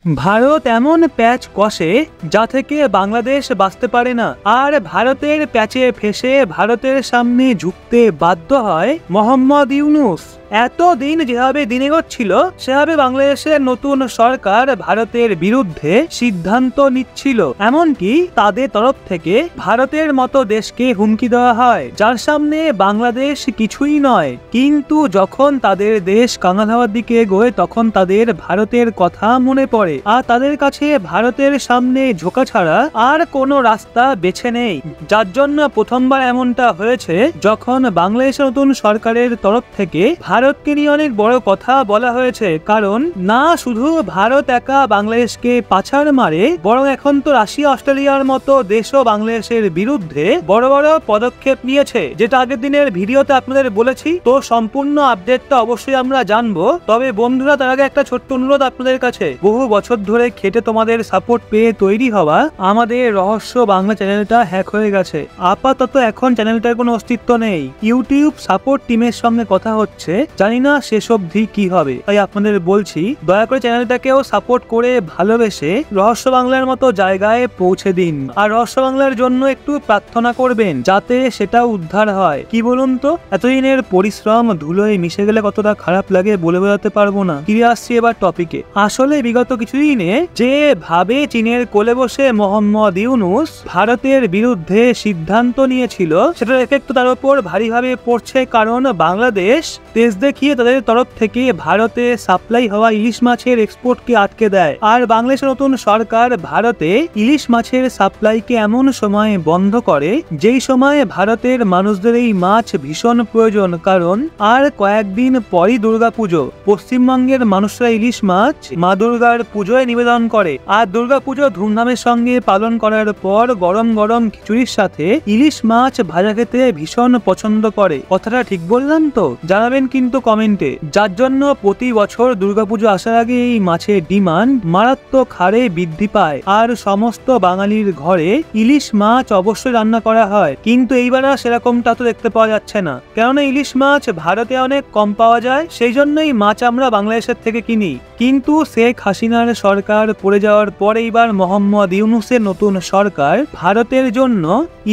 ভারত এমন প্যাচ কষে যা থেকে বাংলাদেশ বাঁচতে পারে না, আর ভারতের প্যাচে ফেসে ভারতের সামনে ঝুঁকতে বাধ্য হয় মোহাম্মদ ইউনূস। এতদিন যেভাবে দিন এগোচ্ছিল সেভাবে বাংলাদেশের নতুন সরকার ভারতের বিরুদ্ধে সিদ্ধান্ত নিচ্ছিল, এমনকি তাদের তরফ থেকে ভারতের মতো দেশকে হুমকি দেওয়া হয় যার সামনে বাংলাদেশ কিছুই নয়। কিন্তু যখন তাদের দেশ কাঙাল হওয়ার দিকে এগোয় তখন তাদের ভারতের কথা মনে পড়ে, আর তাদের কাছে ভারতের সামনে ঝোঁকা ছাড়া আর কোনো রাস্তা বেছে নেই। যার জন্য প্রথমবার এমনটা হয়েছে যখন বাংলাদেশের নতুন সরকারের তরফ থেকে ভারতকে নিয়ে অনেক বড় কথা বলা হয়েছে, কারণ না শুধু ভারত একা বাংলাদেশকে পাছাড় মারে, বরং এখন তো রাশিয়া অস্ট্রেলিয়ার মতো দেশও বাংলাদেশের বিরুদ্ধে বড় বড় পদক্ষেপ নিয়েছে, যেটা আগের দিনের ভিডিওতে আপনাদের বলেছি। তো সম্পূর্ণ আপডেটটা অবশ্যই আমরা জানবো। তবে বন্ধুরা, তার আগে একটা ছোট্ট অনুরোধ আপনাদের কাছে, বহু বছর ধরে খেটে তোমাদের সাপোর্ট পেয়ে তৈরি হওয়া আমাদের রহস্য বাংলা চ্যানেলটা হ্যাক হয়ে গেছে। আপাতত এখন চ্যানেলটার কোনো অস্তিত্ব নেই। ইউটিউব সাপোর্ট টিমের সঙ্গে কথা হচ্ছে, জানি না শেষ অবধি কি হবে। তাই আপনাদের বলছি, দয়া করে চ্যানেলটাকেও সাপোর্ট করে ভালোবেসে রহস্য বাংলার মতো জায়গায় পৌঁছে দিন, আর রহস্য বাংলার জন্য একটু প্রার্থনা করবেন যাতে সেটা উদ্ধার হয়। কি বলুন তো, এতদিনের পরিশ্রম ধুলোয় মিশে গেলে কতটা খারাপ লাগে বলে বোঝাতে পারবো না। ফিরে আসছি এবার টপিকে। আসলে বিগত কিছুদিনে যে ভাবে চীনের কোলে বসে মোহাম্মদ ইউনূস ভারতের বিরুদ্ধে সিদ্ধান্ত নিয়েছিল, সেটার এফেক্ট তার উপর ভারীভাবে পড়ছে, কারণ বাংলাদেশ তেজ দেখিয়ে তাদের তরফ থেকে ভারতে সাপ্লাই হওয়া ইলিশ মাছের এক্সপোর্টকে আটকে দেয়। আর বাংলাদেশের নতুন সরকার ভারতে ইলিশ মাছের সাপ্লাইকে এমন সময় বন্ধ করে যেই সময় ভারতের মানুষদের এই মাছ ভীষণ প্রয়োজন, কারণ আর কয়েকদিন পরই দুর্গাপুজো। পশ্চিমবঙ্গের মানুষরা ইলিশ মাছ মা দুর্গার পুজোয় নিবেদন করে, আর দুর্গাপুজো ধুমধামের সঙ্গে পালন করার পর গরম গরম খিচুড়ির সাথে ইলিশ মাছ ভাজা খেতে ভীষণ পছন্দ করে। কথাটা ঠিক বললাম তো? জানাবেন কিন্তু কমেন্টে। যার জন্য প্রতি বছর দুর্গাপুজো আসার আগে এই মাছের ডিমান্ড মারাত্মক হারে বৃদ্ধি পায়, আর সমস্ত বাঙালির ঘরে ইলিশ মাছ অবশ্যই রান্না করা হয়। কিন্তু এইবার সেরকমটা তো দেখতে পাওয়া যাচ্ছে না, কেননা ইলিশ মাছ ভারতে অনেক কম পাওয়া যায়, সেই জন্যই মাছ আমরা বাংলাদেশের থেকে কিনি। কিন্তু শেখ হাসিনার সরকার পড়ে যাওয়ার পর এইবার মোহাম্মদ ইউনূসের নতুন সরকার ভারতের জন্য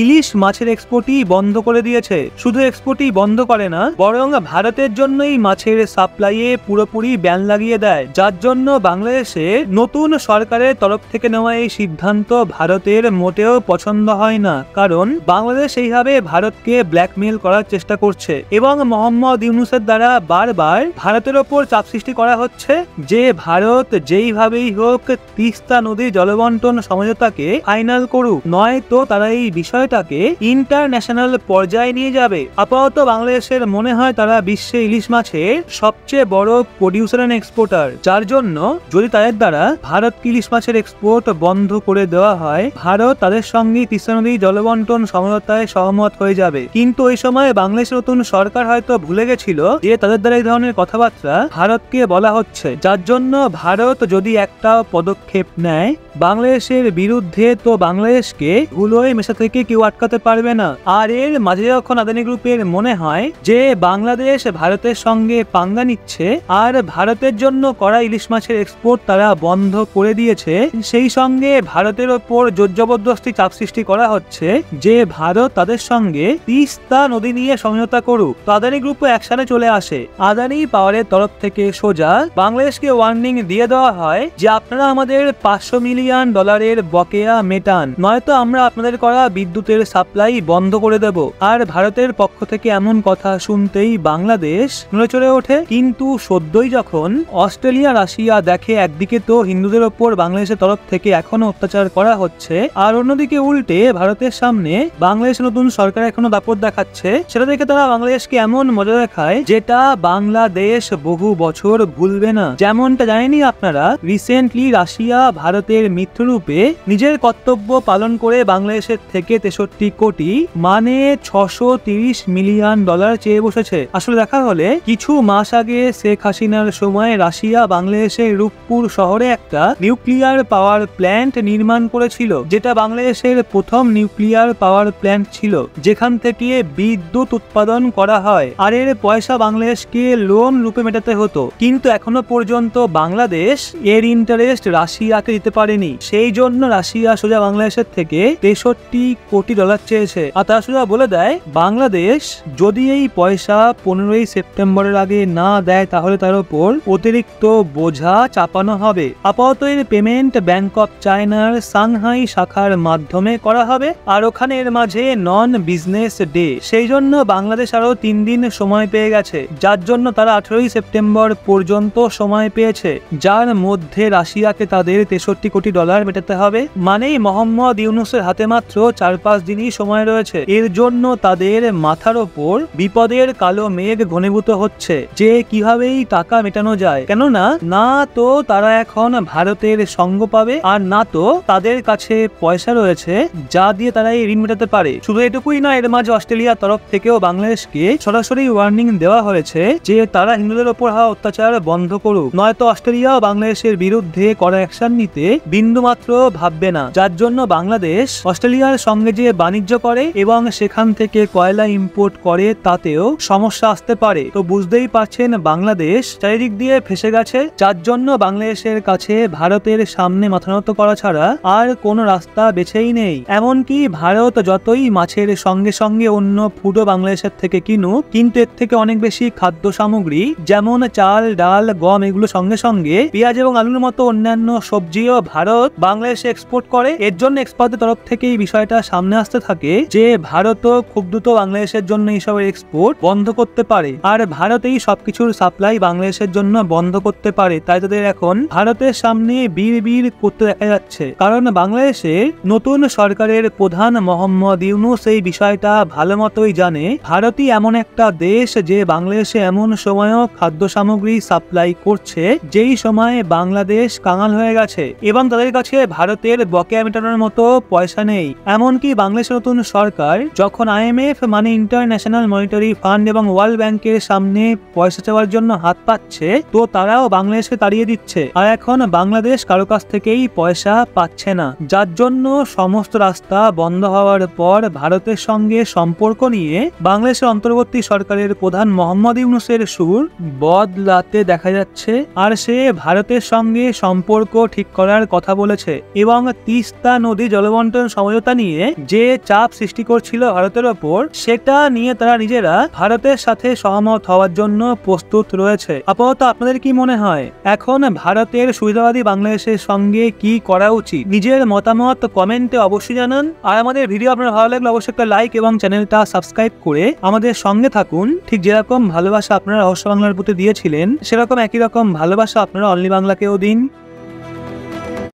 ইলিশ মাছের এক্সপোর্টই বন্ধ করে দিয়েছে। শুধু এক্সপোর্টই বন্ধ করে না, বরং ভারতের জন্যই মাছের সাপ্লাইয়ে পুরোপুরি ব্যান লাগিয়ে দেয়। যার জন্য বাংলাদেশে নতুন সরকারের তরফ থেকে নেওয়া এই সিদ্ধান্ত ভারতের মোটেও পছন্দ হয় না, কারণ বাংলাদেশ এইভাবে ভারতকে ব্ল্যাকমেল করার চেষ্টা করছে, এবং মোহাম্মদ ইউনূসের দ্বারা বারবার ভারতের ওপর চাপ সৃষ্টি করা হচ্ছে যে ভারত যেইভাবেই হোক তিস্তা নদীর জলবন্টন সমঝোতাকে ফাইনাল করুক, নয়তো তারা এই বিষয়টাকে ইন্টারন্যাশনাল পর্যায়ে নিয়ে যাবে। আপাতত বাংলাদেশের মনে হয় তারা বিশ্বে ইলিশ মাছের সবচেয়ে বড় প্রডিউসার এন্ড এক্সপোর্টার, যার জন্য যদি তাদের দ্বারা ভারতকে ইলিশ মাছের এক্সপোর্ট বন্ধ করে দেওয়া হয়, ভারত তাদের সঙ্গে তিস্তা নদী জলবন্টন সমঝোতায় সহমত হয়ে যাবে। কিন্তু ওই সময় বাংলাদেশের নতুন সরকার হয়তো ভুলে গেছিল যে তাদের দ্বারা এই ধরনের কথাবার্তা ভারতকে বলা হচ্ছে, যার জন্য ভারত যদি একটা পদক্ষেপ নেয় বাংলাদেশের বিরুদ্ধে, তো বাংলাদেশকে ধুলোয় মেশা থেকে কেউ আটকাতে পারবে না। আর এর মাঝে যখন আদানি গ্রুপের মনে হয় যে বাংলাদেশ ভারতের সঙ্গে পাঙ্গা নিচ্ছে আর ভারতের জন্য করা ইলিশ মাছের এক্সপোর্ট তারা বন্ধ করে দিয়েছে, সেই সঙ্গে ভারতের ওপর জোর জবরদস্তি চাপ সৃষ্টি করা হচ্ছে যে ভারত তাদের সঙ্গে তিস্তা নদী নিয়ে সমঝোতা করুক। তো আদানি গ্রুপও অ্যাকশনে চলে আসে। আদানি পাওয়ারের তরফ থেকে সোজা বাংলাদেশকে ওয়ার্নিং দিয়ে দেওয়া হয় যে আপনারা আমাদের $500 মিলিয়ন বকেয়া মেটান, নয়তো আমরা আপনাদের করা বিদ্যুতের সাপ্লাই বন্ধ করে দেব। আর ভারতের পক্ষ থেকে এমন কথা শুনতেই বাংলাদেশ নড়ে চড়ে ওঠে। কিন্তু সদ্যই যখন অস্ট্রেলিয়া রাশিয়া দেখে একদিকে তো হিন্দুদের ওপর বাংলাদেশের তরফ থেকে এখনো অত্যাচার করা হচ্ছে, আর অন্যদিকে উল্টে ভারতের সামনে বাংলাদেশের নতুন সরকার এখনো দাপট দেখাচ্ছে, সেটা দেখে তারা বাংলাদেশকে এমন মজা দেখায় যেটা বাংলাদেশ বহু বছর ভুলবে না। যেমনটা জানেনই আপনারা, রিসেন্টলি রাশিয়া ভারতের মিত্ররূপে নিজের কর্তব্য পালন করে বাংলাদেশের থেকে 63 কোটি মানে $630 মিলিয়ন চেয়ে বসেছে। আসলে দেখা হলে কিছু মাস আগে শেখ হাসিনার সময় রাশিয়া বাংলাদেশের রূপপুর শহরে একটা নিউক্লিয়ার পাওয়ার প্ল্যান্ট নির্মাণ করেছিল, যেটা বাংলাদেশের প্রথম নিউক্লিয়ার পাওয়ার প্ল্যান্ট ছিল যেখান থেকে বিদ্যুৎ উৎপাদন করা হয়। আর এর পয়সা বাংলাদেশকে লোন রূপে মেটাতে হতো, কিন্তু এখনো পর্যন্ত বাংলাদেশ এর ইন্টারেস্ট রাশিয়াকে দিতে পারেনি। সেই জন্য রাশিয়া সোজা বাংলাদেশের থেকে $63 কোটি চেয়েছে। আর তারা সোজা বলে দেয় বাংলাদেশ যদি এই পয়সা 15ই সেপ্টেম্বরের আগে না দেয় তাহলে তার উপর অতিরিক্ত বোঝা চাপানো হবে। আপাতত এর পেমেন্ট ব্যাংক অফ চায়নার সাংহাই শাখার মাধ্যমে করা হবে, আর ওখানে এর মাঝে নন বিজনেস ডে, সেই জন্য বাংলাদেশ আরো 3 দিন সময় পেয়ে গেছে, যার জন্য তারা 18ই সেপ্টেম্বর পর্যন্ত সময় পেয়েছে, যার মধ্যে রাশিয়াকে তাদের $63 কোটি মেটাতে হবে। মানেই মোহাম্মদ ইউনূসের হাতে মাত্র 4-5 দিনই সময় রয়েছে। এর জন্য তাদের মাথার ওপর বিপদের কালো মেঘ ঘনীভূত হচ্ছে যে কিভাবেই টাকা মেটানো যায়, কেননা না তো তারা এখন ভারতের সঙ্গ পাবে, আর না তো তাদের কাছে পয়সা রয়েছে যা দিয়ে তারা এই ঋণ মেটাতে পারে। শুধু এটুকুই না, এর মাঝে অস্ট্রেলিয়ার তরফ থেকেও বাংলাদেশকে সরাসরি ওয়ার্নিং দেওয়া হয়েছে যে তারা হিন্দুদের ওপর হওয়া অত্যাচার বন্ধ করুক, নয়তো অস্ট্রেলিয়া বাংলাদেশের বিরুদ্ধে কড়া অ্যাকশন নিতে বিন্দুমাত্র ভাববে না। যার জন্য বাংলাদেশ অস্ট্রেলিয়ার সঙ্গে যে বাণিজ্য করে এবং সেখান থেকে কয়লা ইম্পোর্ট করে তাতেও সমস্যা আসতে পারে। তো বুঝতেই পারছেন বাংলাদেশ চারিদিক দিয়ে ফেসে গেছে, যার জন্য বাংলাদেশের কাছে ভারতের সামনে মাথা নত করা ছাড়া আর কোনো রাস্তা বেছেই নেই। এমনকি ভারত যতই মাছের সঙ্গে সঙ্গে অন্য ফুডও বাংলাদেশের থেকে কিনুক, কিন্তু এর থেকে অনেক বেশি খাদ্য সামগ্রী যেমন চাল, ডাল, গম এগুলো সঙ্গে সঙ্গে পেঁয়াজ এবং আলুর মতো অন্যান্য সবজিও ভারত বাংলাদেশে এক্সপোর্ট করে। এর জন্য এক্সপার্টদের তরফ থেকে এই বিষয়টা সামনে আসতে থাকে যে ভারতও খুব দ্রুত বাংলাদেশের জন্য এইসবের এক্সপোর্ট বন্ধ করতে পারে, আর ভারতেই সবকিছুর সাপ্লাই বাংলাদেশের জন্য বন্ধ করতে পারে। তাই তাদের এখন ভারতের সামনে বীর করতে দেখা যাচ্ছে, কারণ বাংলাদেশের নতুন সরকারের প্রধান মোহাম্মদ ইউনূস এই বিষয়টা ভালো মতোই জানে ভারতই এমন একটা দেশ যে বাংলাদেশে এমন সময়ও খাদ্য সামগ্রী সাপ্লাই করছে যেই সময় বাংলাদেশ কাঙাল হয়ে গেছে এবং তাদের কাছে ভারতের বকেয়া মেটানোর মতো পয়সা নেই। এমনকি বাংলাদেশের নতুন সরকার যখন IMF মানে ইন্টারন্যাশনাল মনিটারি ফান্ড এবং ওয়ার্ল্ড ব্যাংকের সামনে পয়সা চাওয়ার জন্য হাত পাচ্ছে, তো তারাও বাংলাদেশকে তাড়িয়ে দিচ্ছে, আর এখন বাংলাদেশ কারো কাছ থেকেই পয়সা পাচ্ছে না। যার জন্য সমস্ত রাস্তা বন্ধ হওয়ার পর ভারতের সঙ্গে সম্পর্ক নিয়ে বাংলাদেশের অন্তর্বর্তী সরকারের প্রধান মোহাম্মদ ইউনূসের সুর বদলাতে দেখা যাচ্ছে, আর সে ভারতের সঙ্গে সম্পর্ক ঠিক করার কথা বলেছে এবং তিস্তা নদী জলবন্টন সমঝোতা নিয়ে যে চাপ সৃষ্টি করছিল ভারতের ওপর, সেটা নিয়ে তারা নিজেরা ভারতের সাথে সহমত হওয়ার জন্য প্রস্তুত রয়েছে। আপাতত আপনাদের কি মনে হয় এখন ভারতের সুবিধাবাদী বাংলাদেশের সঙ্গে কি করা উচিত? নিজের মতামত কমেন্টে অবশ্যই জানান, আর আমাদের ভিডিও আপনার ভালো লাগলে অবশ্যই একটা লাইক এবং চ্যানেলটা সাবস্ক্রাইব করে আমাদের সঙ্গে থাকুন। ঠিক যেরকম ভালোবাসা আপনারা রহস্য বাংলার প্রতি দিয়েছিলেন, সেরকম একই রকম ভালোবাসা আপনারা অনলি বাংলাকেও দিন।